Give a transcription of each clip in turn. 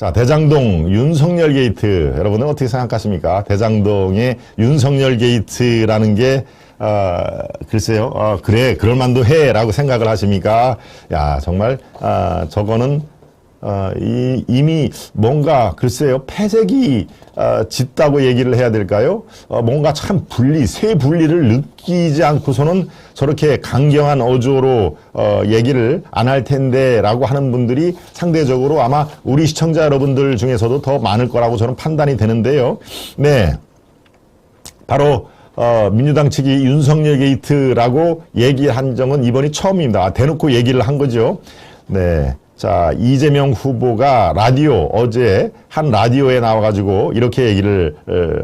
자, 대장동 윤석열 게이트. 여러분은 어떻게 생각하십니까? 대장동의 윤석열 게이트라는 게, 글쎄요. 그래, 그럴만도 해. 라고 생각을 하십니까? 야, 정말, 저거는, 이미 뭔가, 글쎄요. 패색이, 짙다고 얘기를 해야 될까요? 뭔가 참 새 분리를 느끼지 않고서는 저렇게 강경한 어조로, 얘기를 안 할 텐데, 라고 하는 분들이 상대적으로 아마 우리 시청자 여러분들 중에서도 더 많을 거라고 저는 판단이 되는데요. 네. 바로, 민주당 측이 윤석열 게이트라고 얘기한 적은 이번이 처음입니다. 대놓고 얘기를 한 거죠. 네. 자, 이재명 후보가 어제 한 라디오에 나와가지고 이렇게 얘기를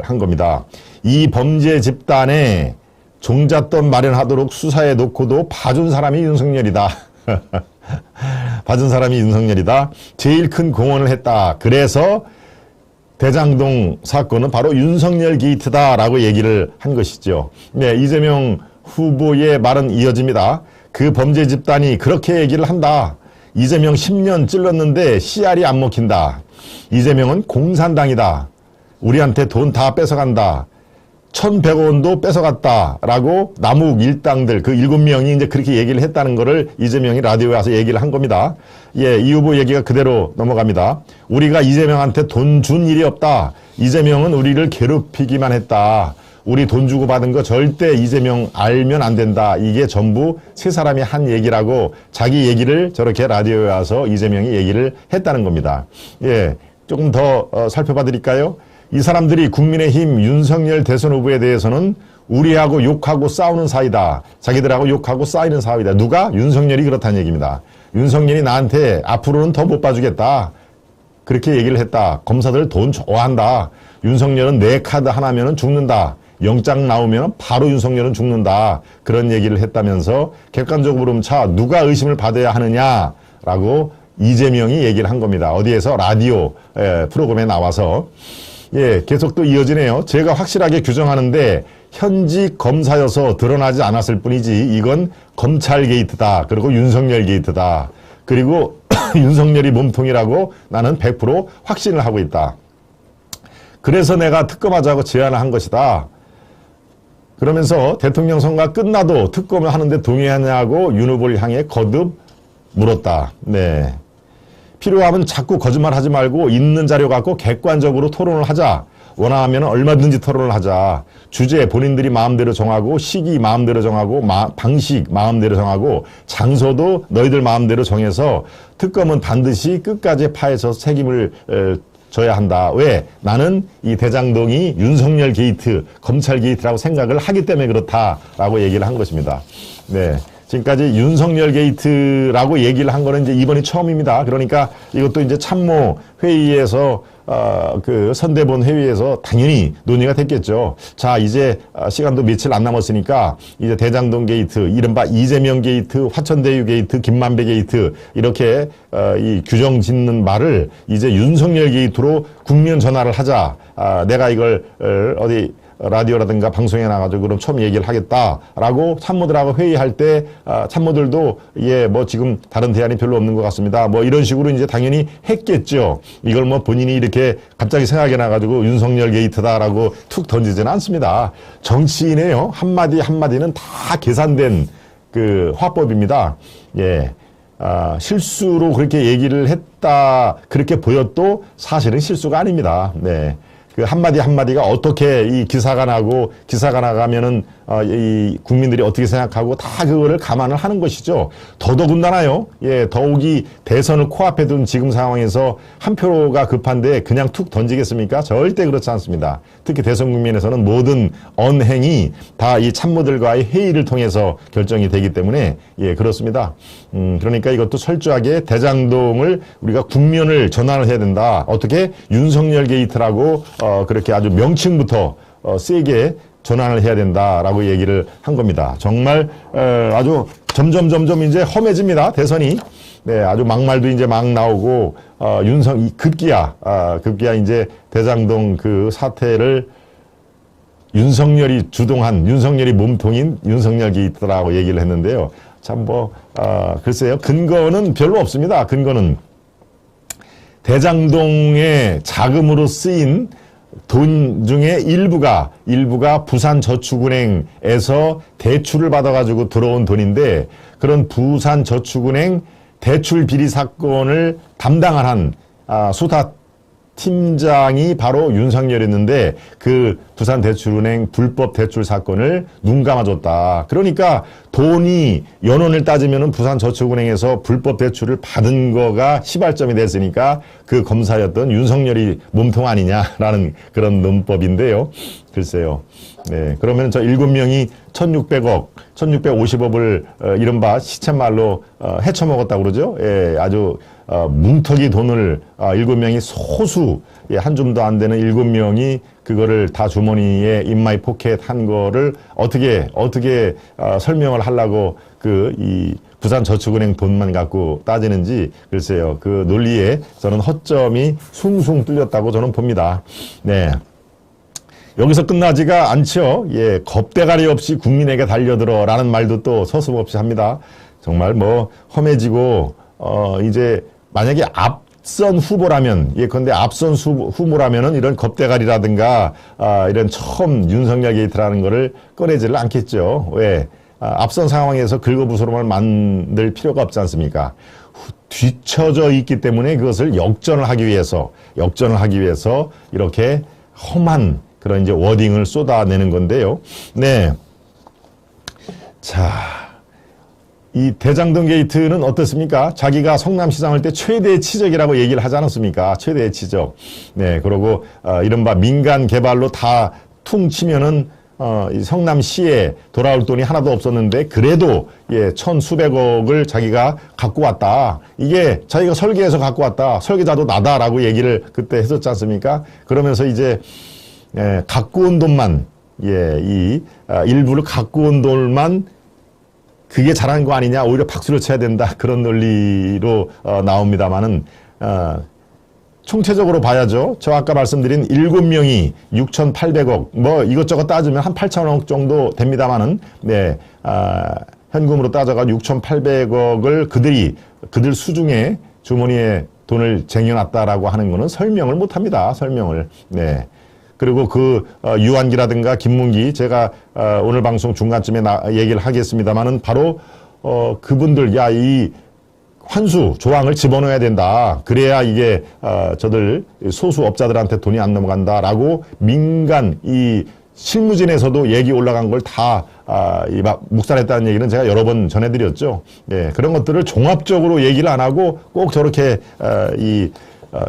한 겁니다. 이 범죄 집단에 종잣돈 마련하도록 수사에 놓고도 봐준 사람이 윤석열이다. 봐준 사람이 윤석열이다. 제일 큰 공헌을 했다. 그래서 대장동 사건은 바로 윤석열 게이트다라고 얘기를 한 것이죠. 네, 이재명 후보의 말은 이어집니다. 그 범죄 집단이 그렇게 얘기를 한다. 이재명 10년 찔렀는데 씨알이 안 먹힌다. 이재명은 공산당이다. 우리한테 돈 다 뺏어간다. 1,100원도 뺏어갔다. 라고 남욱 일당들 그 7명이 이제 그렇게 얘기를 했다는 거를 이재명이 라디오에 와서 얘기를 한 겁니다. 예, 이 후보 얘기가 그대로 넘어갑니다. 우리가 이재명한테 돈 준 일이 없다. 이재명은 우리를 괴롭히기만 했다. 우리 돈 주고 받은 거 절대 이재명 알면 안 된다. 이게 전부 세 사람이 한 얘기라고 자기 얘기를 저렇게 라디오에 와서 이재명이 얘기를 했다는 겁니다. 예, 조금 더 살펴봐 드릴까요? 이 사람들이 국민의힘 윤석열 대선 후보에 대해서는 우리하고 욕하고 싸우는 사이다. 자기들하고 욕하고 싸이는 사이다. 누가? 윤석열이 그렇다는 얘기입니다. 윤석열이 나한테 앞으로는 더 못 봐주겠다. 그렇게 얘기를 했다. 검사들 돈 좋아한다. 윤석열은 내 카드 하나면은 죽는다. 영장 나오면 바로 윤석열은 죽는다. 그런 얘기를 했다면서 객관적으로 누가 의심을 받아야 하느냐라고 이재명이 얘기를 한 겁니다. 어디에서? 라디오 프로그램에 나와서. 예, 계속 또 이어지네요. 제가 확실하게 규정하는데 현직 검사여서 드러나지 않았을 뿐이지 이건 검찰 게이트다. 그리고 윤석열 게이트다. 그리고 윤석열이 몸통이라고 나는 100% 확신을 하고 있다. 그래서 내가 특검하자고 제안을 한 것이다. 그러면서 대통령 선거가 끝나도 특검을 하는데 동의하냐고 윤 후보를 향해 거듭 물었다. 네. 필요하면 자꾸 거짓말하지 말고 있는 자료 갖고 객관적으로 토론을 하자. 원하면 얼마든지 토론을 하자. 주제 본인들이 마음대로 정하고 시기 마음대로 정하고 방식 마음대로 정하고 장소도 너희들 마음대로 정해서 특검은 반드시 끝까지 파헤쳐 책임을 져야 한다. 왜? 나는 이 대장동이 윤석열 게이트, 검찰 게이트라고 생각을 하기 때문에 그렇다라고 얘기를 한 것입니다. 네. 지금까지 윤석열 게이트라고 얘기를 한 거는 이제 이번이 처음입니다. 그러니까 이것도 이제 참모 회의에서 그 선대본 회의에서 당연히 논의가 됐겠죠. 자, 이제 시간도 며칠 안 남았으니까 이제 대장동 게이트, 이른바 이재명 게이트, 화천대유 게이트, 김만배 게이트 이렇게 이 규정 짓는 말을 이제 윤석열 게이트로 국면 전환을 하자. 내가 이걸 어디 라디오라든가 방송에 나가지고 그럼 처음 얘기를 하겠다라고 참모들하고 회의할 때 참모들도 예, 뭐 지금 다른 대안이 별로 없는 것 같습니다. 뭐 이런 식으로 이제 당연히 했겠죠. 이걸 뭐 본인이 이렇게 갑자기 생각이 나가지고 윤석열 게이트다라고 툭 던지지는 않습니다. 정치인의요 한마디 한마디는 다 계산된 그 화법입니다. 예. 실수로 그렇게 얘기를 했다 그렇게 보여도 사실은 실수가 아닙니다. 네. 그 한마디 한마디가 어떻게 이 기사가 나가면은 이 국민들이 어떻게 생각하고 다 그거를 감안을 하는 것이죠. 더더군다나요. 예, 더욱이 대선을 코앞에 둔 지금 상황에서 한 표가 급한데 그냥 툭 던지겠습니까? 절대 그렇지 않습니다. 특히 대선 국면에서는 모든 언행이 다 이 참모들과의 회의를 통해서 결정이 되기 때문에 예, 그렇습니다. 그러니까 이것도 철저하게 대장동을 우리가 국면을 전환을 해야 된다. 어떻게? 윤석열 게이트라고 그렇게 아주 명칭부터 세게 전환을 해야 된다라고 얘기를 한 겁니다. 정말 아주 점점 이제 험해집니다. 대선이. 네, 아주 막말도 이제 막 나오고 급기야 이제 대장동 그 사태를 윤석열이 주동한 윤석열이 몸통인 윤석열 게이트라고 얘기를 했는데요. 참 글쎄요. 근거는 별로 없습니다. 근거는 대장동의 자금으로 쓰인 돈 중에 일부가 부산저축은행에서 대출을 받아가지고 들어온 돈인데, 그런 부산저축은행 대출 비리 사건을 담당을 한 수사 팀장이 바로 윤석열이었는데, 그 부산대출은행 불법 대출 사건을 눈 감아줬다. 그러니까 돈이 연원을 따지면은 부산저축은행에서 불법 대출을 받은 거가 시발점이 됐으니까 그 검사였던 윤석열이 몸통 아니냐라는 그런 논법인데요. 글쎄요. 네. 그러면 저 7명이 1,600억, 1,650억을 이른바 시쳇말로 헤쳐먹었다고 그러죠. 예, 아주 뭉터기 돈을 7명이 소수, 예, 한 줌도 안 되는 7명이 그거를 다 주머니에 인마이 포켓 한 거를 어떻게 설명을 하려고 이 부산저축은행 돈만 갖고 따지는지, 글쎄요. 그 논리에 저는 허점이 숭숭 뚫렸다고 저는 봅니다. 네. 여기서 끝나지가 않죠. 예, 겁대가리 없이 국민에게 달려들어 라는 말도 또 서슴없이 합니다. 정말 뭐 험해지고 이제 만약에 앞선 후보라면, 예컨대 앞선 후보라면은 이런 겁대가리라든가 이런 처음 윤석열 게이트라는 거를 꺼내지를 않겠죠. 왜? 앞선 상황에서 긁어부스럼을 만들 필요가 없지 않습니까? 뒤처져 있기 때문에 그것을 역전을 하기 위해서 이렇게 험한 그런 이제 워딩을 쏟아내는 건데요. 네. 자, 이 대장동 게이트는 어떻습니까? 자기가 성남시장할 때 최대의 치적이라고 얘기를 하지 않았습니까? 최대의 치적. 네, 그러고 이른바 민간 개발로 다 퉁치면은 이 성남시에 돌아올 돈이 하나도 없었는데, 그래도 예, 1,수백억을 자기가 갖고 왔다. 이게 자기가 설계해서 갖고 왔다. 설계자도 나다라고 얘기를 그때 했었지 않습니까? 그러면서 이제 갖고 온 돈만, 예, 일부를 갖고 온 돈만 그게 잘한 거 아니냐, 오히려 박수를 쳐야 된다, 그런 논리로 나옵니다만은 총체적으로 봐야죠. 저 아까 말씀드린 7명이 6,800억, 뭐 이것저것 따지면 한 8,000억 정도 됩니다만은, 네, 현금으로 따져가 6,800억을 그들 수중에 주머니에 돈을 쟁여놨다라고 하는 거는 설명을 못합니다. 설명을. 네. 그리고 유한기라든가 김문기, 제가 오늘 방송 중간쯤에 얘기를 하겠습니다만은 바로 그분들, 야, 이 환수 조항을 집어넣어야 된다. 그래야 이게 저들 소수업자들한테 돈이 안 넘어간다라고 민간 이 실무진에서도 얘기 올라간 걸 다 묵살했다는 얘기는 제가 여러 번 전해드렸죠. 예, 그런 것들을 종합적으로 얘기를 안 하고 꼭 저렇게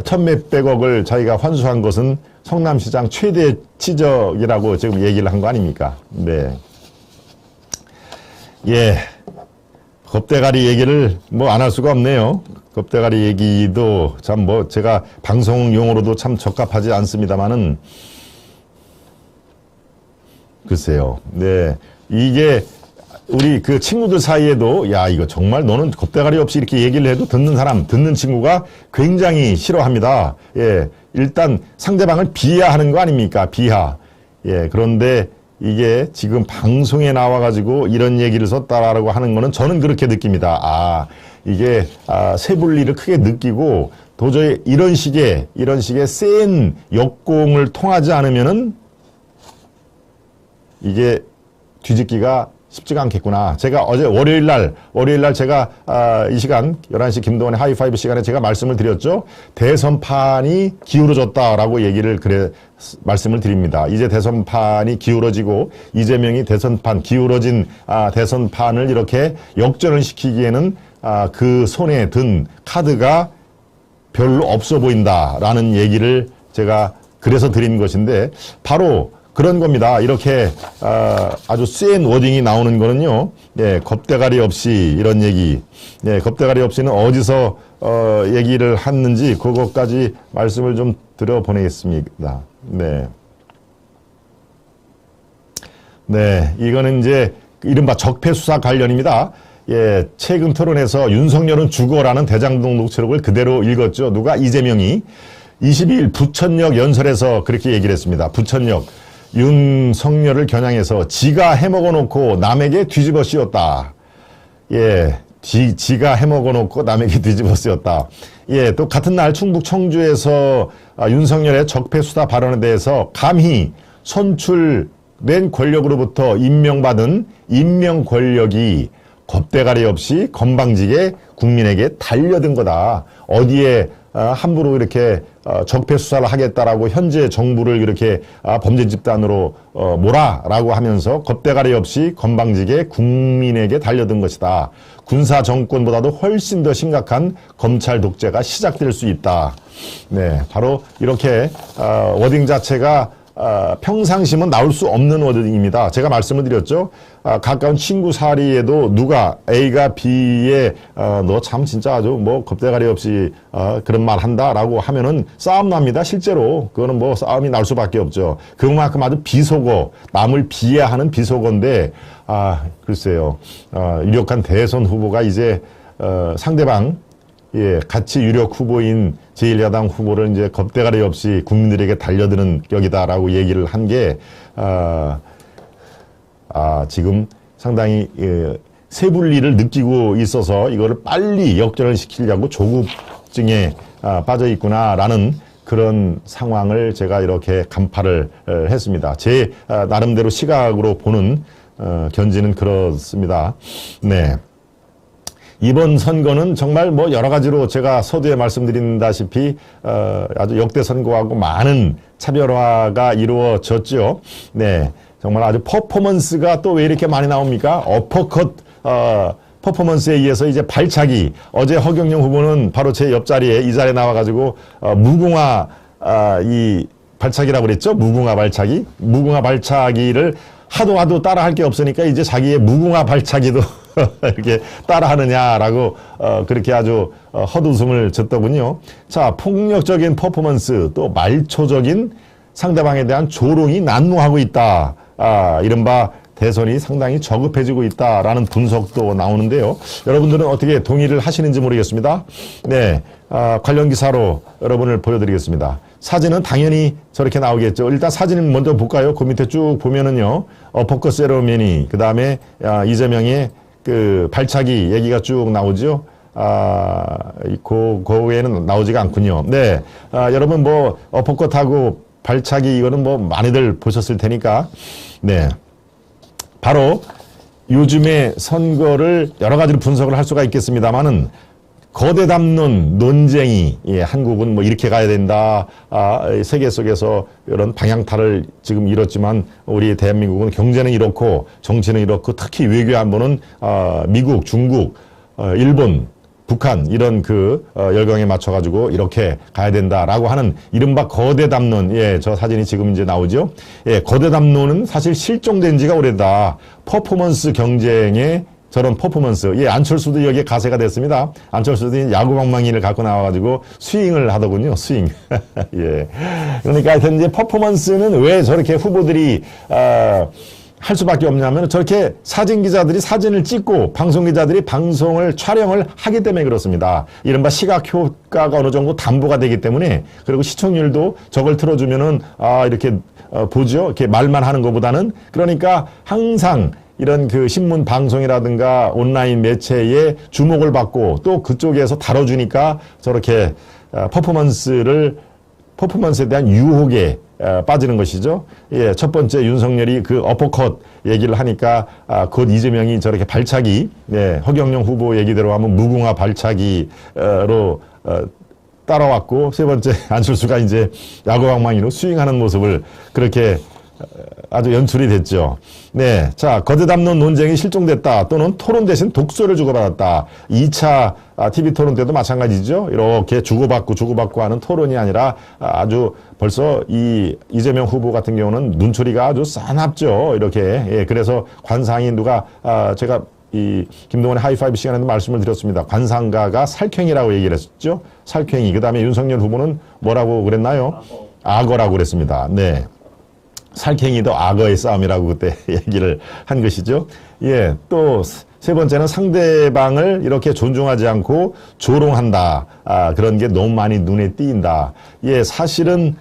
천몇백억을 자기가 환수한 것은 성남시장 최대 치적이라고 지금 얘기를 한 거 아닙니까? 네. 예. 겁대가리 얘기를 뭐 안 할 수가 없네요. 겁대가리 얘기도 참 제가 방송용으로도 참 적합하지 않습니다만은, 글쎄요. 네. 이게 우리 그 친구들 사이에도, 야, 이거 정말 너는 겁대가리 없이 이렇게 얘기를 해도 듣는 친구가 굉장히 싫어합니다. 예. 일단 상대방을 비하하는 거 아닙니까? 비하. 예. 그런데 이게 지금 방송에 나와가지고 이런 얘기를 썼다라고 하는 거는 저는 그렇게 느낍니다. 이게, 세분리를 크게 느끼고 도저히 이런 식의 센 역공을 통하지 않으면은 이게 뒤집기가 쉽지가 않겠구나. 제가 어제 월요일날 제가 이 시간 11시 김동완의 하이파이브 시간에 제가 말씀을 드렸죠. 대선판이 기울어졌다라고 얘기를 말씀을 드립니다. 이제 대선판이 기울어지고 이재명이 기울어진 대선판을 이렇게 역전을 시키기에는 그 손에 든 카드가 별로 없어 보인다라는 얘기를 제가 그래서 드린 것인데, 바로 그런 겁니다. 이렇게 아주 센 워딩이 나오는 거는요. 예, 겁대가리 없이 이런 얘기. 예, 겁대가리 없이는 어디서 얘기를 했는지 그것까지 말씀을 좀 드려보내겠습니다. 네. 네, 이거는 이제 이른바 적폐수사 관련입니다. 예, 최근 토론에서 윤석열은 죽어라는 대장동 녹취록을 그대로 읽었죠. 누가? 이재명이 22일 부천역 연설에서 그렇게 얘기를 했습니다. 부천역. 윤석열을 겨냥해서 지가 해먹어 놓고 남에게 뒤집어 씌웠다. 예, 지가 해먹어 놓고 남에게 뒤집어 씌웠다. 예, 또 같은 날 충북 청주에서 윤석열의 적폐 수사 발언에 대해서 감히 선출된 권력으로부터 임명받은 임명 권력이 겁대가리 없이 건방지게 국민에게 달려든 거다. 어디에 함부로 이렇게 적폐 수사를 하겠다라고 현재 정부를 이렇게 범죄 집단으로 몰아라고 하면서 겁대가리 없이 건방지게 국민에게 달려든 것이다. 군사 정권보다도 훨씬 더 심각한 검찰 독재가 시작될 수 있다. 네, 바로 이렇게 워딩 자체가 평상시면 나올 수 없는 워딩입니다. 제가 말씀을 드렸죠. 가까운 친구 사이에도 누가 A가 B에 너 참 진짜 아주 뭐 겁대가리 없이 그런 말 한다라고 하면은 싸움 납니다. 실제로 그거는 뭐 싸움이 날 수밖에 없죠. 그만큼 아주 비속어, 남을 비하하는 비속어인데 글쎄요. 유력한 대선 후보가 이제 상대방 예, 같이 유력 후보인 제1야당 후보를 이제 겁대가리 없이 국민들에게 달려드는 격이다라고 얘기를 한 게, 지금 상당히, 세불리를 느끼고 있어서 이거를 빨리 역전을 시키려고 조급증에 빠져 있구나라는 그런 상황을 제가 이렇게 간파를 했습니다. 제 나름대로 시각으로 보는 견지는 그렇습니다. 네. 이번 선거는 정말 뭐 여러 가지로 제가 서두에 말씀드린다시피 아주 역대 선거하고 많은 차별화가 이루어졌죠. 네, 정말 아주 퍼포먼스가 또 왜 이렇게 많이 나옵니까? 어퍼컷 퍼포먼스에 의해서 이제 발차기. 어제 허경영 후보는 바로 제 옆자리에 이 자리에 나와가지고 무궁화 이 발차기라고 그랬죠? 무궁화 발차기. 무궁화 발차기를 하도 따라 할 게 없으니까 이제 자기의 무궁화 발차기도 이렇게 따라하느냐라고 그렇게 아주 헛웃음을 쳤더군요. 자, 폭력적인 퍼포먼스 또 말초적인 상대방에 대한 조롱이 난무하고 있다. 이른바 대선이 상당히 저급해지고 있다라는 분석도 나오는데요. 여러분들은 어떻게 동의를 하시는지 모르겠습니다. 네, 관련 기사로 여러분을 보여드리겠습니다. 사진은 당연히 저렇게 나오겠죠. 일단 사진을 먼저 볼까요? 그 밑에 쭉 보면은요. 어퍼컷 세러머니, 그 다음에 이재명의 그 발차기 얘기가 쭉 나오죠. 그 외에는 나오지가 않군요. 네, 여러분 뭐 어퍼컷하고 발차기 이거는 뭐 많이들 보셨을 테니까. 네, 바로 요즘의 선거를 여러 가지로 분석을 할 수가 있겠습니다만은 거대 담론 논쟁이 한국은 뭐 이렇게 가야 된다. 세계 속에서 이런 방향타를 지금 잃었지만 우리 대한민국은 경제는 이렇고 정치는 이렇고 특히 외교 안보는 미국, 중국, 일본, 북한 이런 그 열강에 맞춰가지고 이렇게 가야 된다라고 하는 이른바 거대 담론. 예, 저 사진이 지금 이제 나오죠. 예, 거대 담론은 사실 실종된 지가 오래다. 퍼포먼스 경쟁에 저런 퍼포먼스. 예, 안철수도 여기에 가세가 됐습니다. 안철수도 야구방망이를 갖고 나와가지고 스윙을 하더군요. 스윙. 예. 그러니까 하여튼 이제 퍼포먼스는 왜 저렇게 후보들이, 할 수밖에 없냐면 저렇게 사진 기자들이 사진을 찍고 방송 기자들이 방송을 촬영을 하기 때문에 그렇습니다. 이른바 시각 효과가 어느 정도 담보가 되기 때문에 그리고 시청률도 저걸 틀어주면은, 이렇게, 보죠. 이렇게 말만 하는 것보다는 그러니까 항상 이런 그 신문 방송이라든가 온라인 매체에 주목을 받고 또 그쪽에서 다뤄주니까 저렇게 퍼포먼스에 대한 유혹에 빠지는 것이죠. 예, 첫 번째 윤석열이 그 어퍼컷 얘기를 하니까 곧 이재명이 저렇게 발차기, 예, 허경영 후보 얘기대로 하면 무궁화 발차기로 따라왔고 세 번째 안철수가 이제 야구방망이로 스윙하는 모습을 그렇게 아주 연출이 됐죠. 네. 자, 거대 담론 논쟁이 실종됐다. 또는 토론 대신 독소를 주고받았다. 2차 TV 토론 때도 마찬가지죠. 이렇게 주고받고 하는 토론이 아니라 아주 벌써 이재명 후보 같은 경우는 눈초리가 아주 싸납죠. 이렇게. 예, 그래서 관상이 누가, 제가 김동원의 하이파이브 시간에도 말씀을 드렸습니다. 관상가가 살쾡이라고 얘기를 했었죠. 살쾡이. 그 다음에 윤석열 후보는 뭐라고 그랬나요? 악어라고 그랬습니다. 네. 살쾡이도 악어의 싸움이라고 그때 얘기를 한 것이죠. 예, 또 세 번째는 상대방을 이렇게 존중하지 않고 조롱한다. 그런 게 너무 많이 눈에 띄인다. 예, 사실은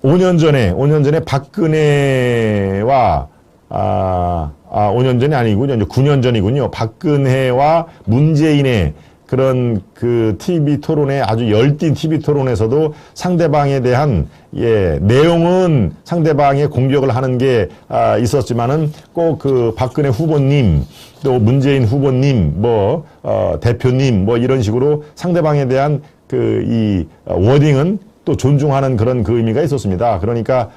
5년 전에 박근혜와 5년 전이 아니군요. 9년 전이군요. 박근혜와 문재인의 그런 그 TV 토론에 아주 열띤 TV 토론에서도 상대방에 대한 내용은 상대방의 공격을 하는 게 있었지만은 꼭 그 박근혜 후보님 또 문재인 후보님 대표님 이런 식으로 상대방에 대한 그 이 워딩은 또 존중하는 그런 그 의미가 있었습니다. 그러니까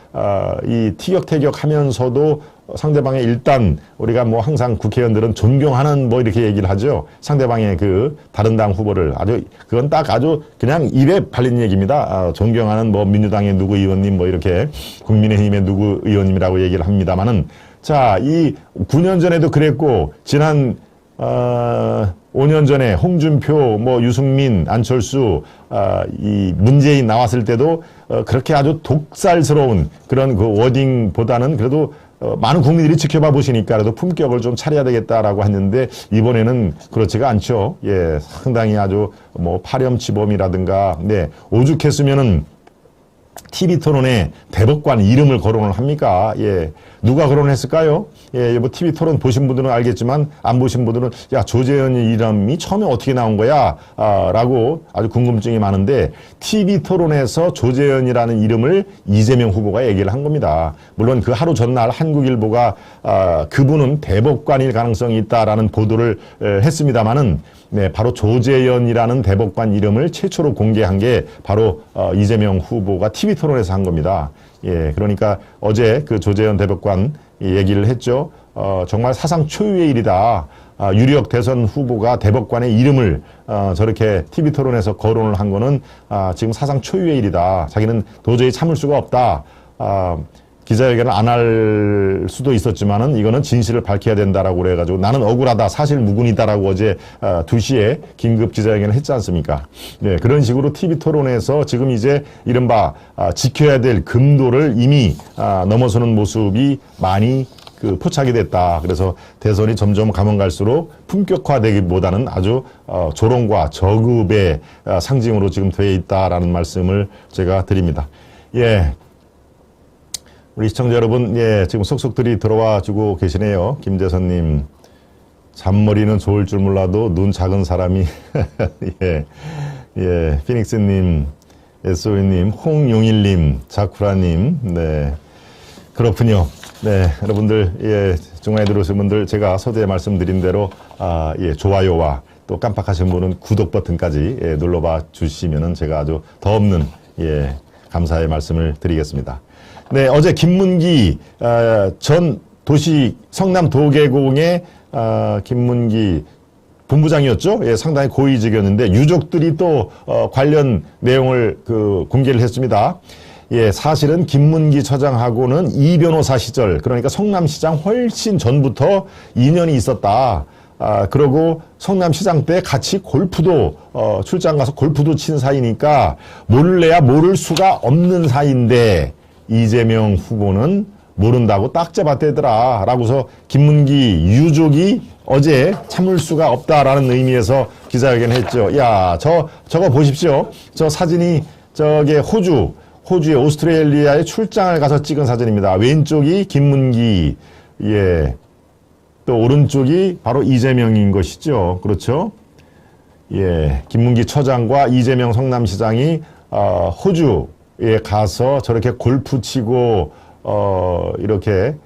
이 티격태격하면서도 상대방의 일단 우리가 항상 국회의원들은 존경하는 이렇게 얘기를 하죠. 상대방의 그 다른 당 후보를 그건 딱 아주 그냥 입에 발린 얘기입니다. 존경하는 민주당의 누구 의원님 이렇게 국민의힘의 누구 의원님이라고 얘기를 합니다만은 자, 이 9년 전에도 그랬고 지난 5년 전에 홍준표, 유승민, 안철수, 이 문재인 나왔을 때도 그렇게 아주 독살스러운 그런 그 워딩보다는 그래도 많은 국민들이 지켜봐 보시니까 그래도 품격을 좀 차려야 되겠다라고 했는데 이번에는 그렇지가 않죠. 예, 상당히 아주 파렴치범이라든가, 오죽했으면은 TV 토론에 대법관 이름을 거론을 합니까? 예. 누가 거론했을까요? 예, TV 토론 보신 분들은 알겠지만 안 보신 분들은 야, 조재현 이름이 처음에 어떻게 나온 거야? 라고 아주 궁금증이 많은데 TV 토론에서 조재현이라는 이름을 이재명 후보가 얘기를 한 겁니다. 물론 그 하루 전날 한국일보가 그분은 대법관일 가능성이 있다라는 보도를 했습니다마는 바로 조재현이라는 대법관 이름을 최초로 공개한 게 바로 이재명 후보가 TV 토론에서 한 겁니다. 예, 그러니까 어제 그 조재현 대법관 얘기를 했죠. 정말 사상 초유의 일이다. 유력 대선 후보가 대법관의 이름을 저렇게 TV 토론에서 거론을 한 거는 지금 사상 초유의 일이다. 자기는 도저히 참을 수가 없다. 기자회견을 안 할 수도 있었지만은 이거는 진실을 밝혀야 된다라고 그래가지고 나는 억울하다, 사실 무근이다라고 어제 2시에 긴급 기자회견을 했지 않습니까? 네, 그런 식으로 TV 토론에서 지금 이제 이른바 지켜야 될 금도를 이미 넘어서는 모습이 많이 포착이 됐다. 그래서 대선이 점점 가면 갈수록 품격화되기보다는 아주 조롱과 저급의 상징으로 지금 돼 있다라는 말씀을 제가 드립니다. 예. 우리 시청자 여러분, 지금 속속들이 들어와 주고 계시네요. 김재선님, 잔머리는 좋을 줄 몰라도 눈 작은 사람이, 피닉스님, SO님, 홍용일님, 자쿠라님, 그렇군요. 여러분들, 중간에 들어오신 분들, 제가 서두에 말씀드린 대로, 좋아요와 또 깜빡하신 분은 구독 버튼까지 눌러봐 주시면은 제가 아주 더 없는, 감사의 말씀을 드리겠습니다. 네, 어제 김문기 전 도시 성남도계공의 김문기 본부장이었죠. 예, 상당히 고위직이었는데 유족들이 또 관련 내용을 공개를 했습니다. 예, 사실은 김문기 처장하고는 이 변호사 시절, 그러니까 성남시장 훨씬 전부터 인연이 있었다. 그러고 성남시장 때 같이 골프도 출장 가서 골프도 친 사이니까 모를래야 모를 수가 없는 사이인데 이재명 후보는 모른다고 딱 잡아대더라 라고서 김문기 유족이 어제 참을 수가 없다라는 의미에서 기자회견을 했죠. 야, 저거 보십시오. 저 사진이 저게 호주의 오스트레일리아에 출장을 가서 찍은 사진입니다. 왼쪽이 김문기, 또 오른쪽이 바로 이재명인 것이죠. 그렇죠? 예, 김문기 처장과 이재명 성남시장이 호주에 가서 저렇게 골프 치고 이렇게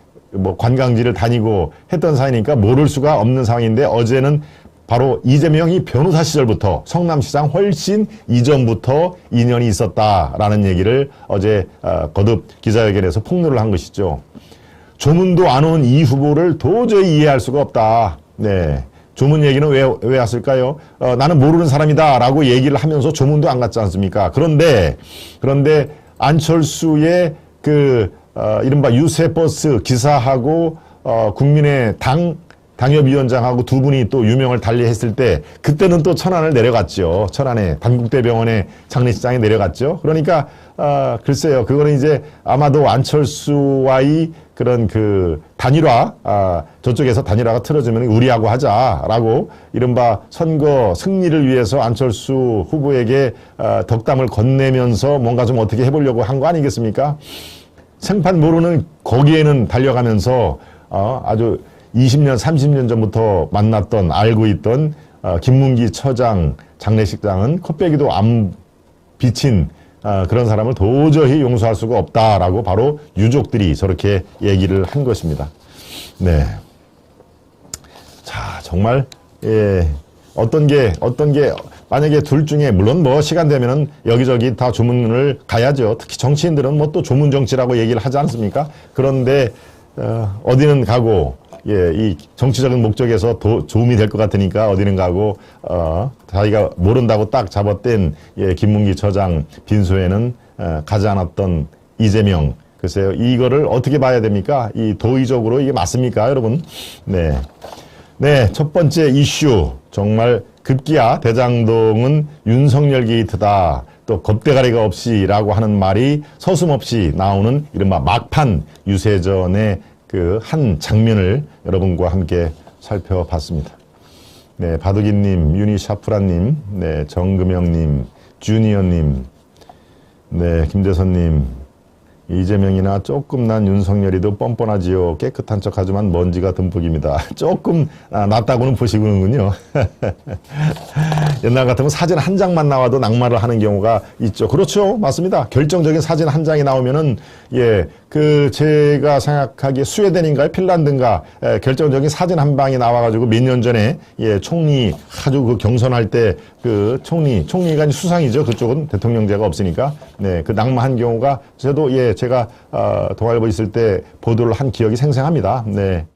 관광지를 다니고 했던 사이니까 모를 수가 없는 상황인데 어제는 바로 이재명이 변호사 시절부터 성남시장 훨씬 이전부터 인연이 있었다라는 얘기를 어제 거듭 기자회견에서 폭로를 한 것이죠. 조문도 안 온 이 후보를 도저히 이해할 수가 없다. 네. 조문 얘기는 왜 왔을까요? 나는 모르는 사람이다 라고 얘기를 하면서 조문도 안 갔지 않습니까? 그런데 안철수의 이른바 유세버스 기사하고, 국민의 당협위원장하고 두 분이 또 유명을 달리했을 때, 그때는 또 천안을 내려갔죠. 천안에, 단국대병원의 장례식장에 내려갔죠. 그러니까, 글쎄요. 그거는 이제 아마도 안철수와의 그런 단일화, 저쪽에서 단일화가 틀어지면 우리하고 하자라고 이른바 선거 승리를 위해서 안철수 후보에게 덕담을 건네면서 뭔가 좀 어떻게 해보려고 한 거 아니겠습니까? 생판 모르는 거기에는 달려가면서 아주 20년, 30년 전부터 만났던, 알고 있던 김문기 처장 장례식장은 코빼기도 안 비친 그런 사람을 도저히 용서할 수가 없다라고 바로 유족들이 저렇게 얘기를 한 것입니다. 네. 자, 정말, 예, 어떤 게, 만약에 둘 중에, 물론 뭐 시간 되면은 여기저기 다 조문을 가야죠. 특히 정치인들은 뭐 또 조문 정치라고 얘기를 하지 않습니까? 그런데, 어디는 가고, 예, 이 정치적인 목적에서 도움이 될 것 같으니까 어디는 가고, 자기가 모른다고 딱 잡아뗀, 예, 김문기 처장 빈소에는, 가지 않았던 이재명. 글쎄요, 이거를 어떻게 봐야 됩니까? 이 도의적으로 이게 맞습니까, 여러분? 네. 네, 첫 번째 이슈. 정말 급기야 대장동은 윤석열 게이트다. 또 겁대가리가 없이라고 하는 말이 서슴없이 나오는 이른바 막판 유세전의 그 한 장면을 여러분과 함께 살펴봤습니다. 네, 바둑이님, 유니샤프라님, 네, 정금영님, 주니어님, 네, 김대선님, 이재명이나 조금 난 윤석열이도 뻔뻔하지요. 깨끗한 척하지만 먼지가 듬뿍입니다. 조금 낫다고는 보시는군요. 옛날 같으면 사진 한 장만 나와도 낙마를 하는 경우가 있죠. 그렇죠, 맞습니다. 결정적인 사진 한 장이 나오면은 예, 그 제가 생각하기에 스웨덴인가요, 핀란드인가 결정적인 사진 한 방이 나와가지고 몇 년 전에 예, 총리 아주 그 경선할 때 그 총리가 수상이죠. 그쪽은 대통령제가 없으니까 네, 그 낙마한 경우가 저도 예, 제가 동아일보 있을 때 보도를 한 기억이 생생합니다. 네.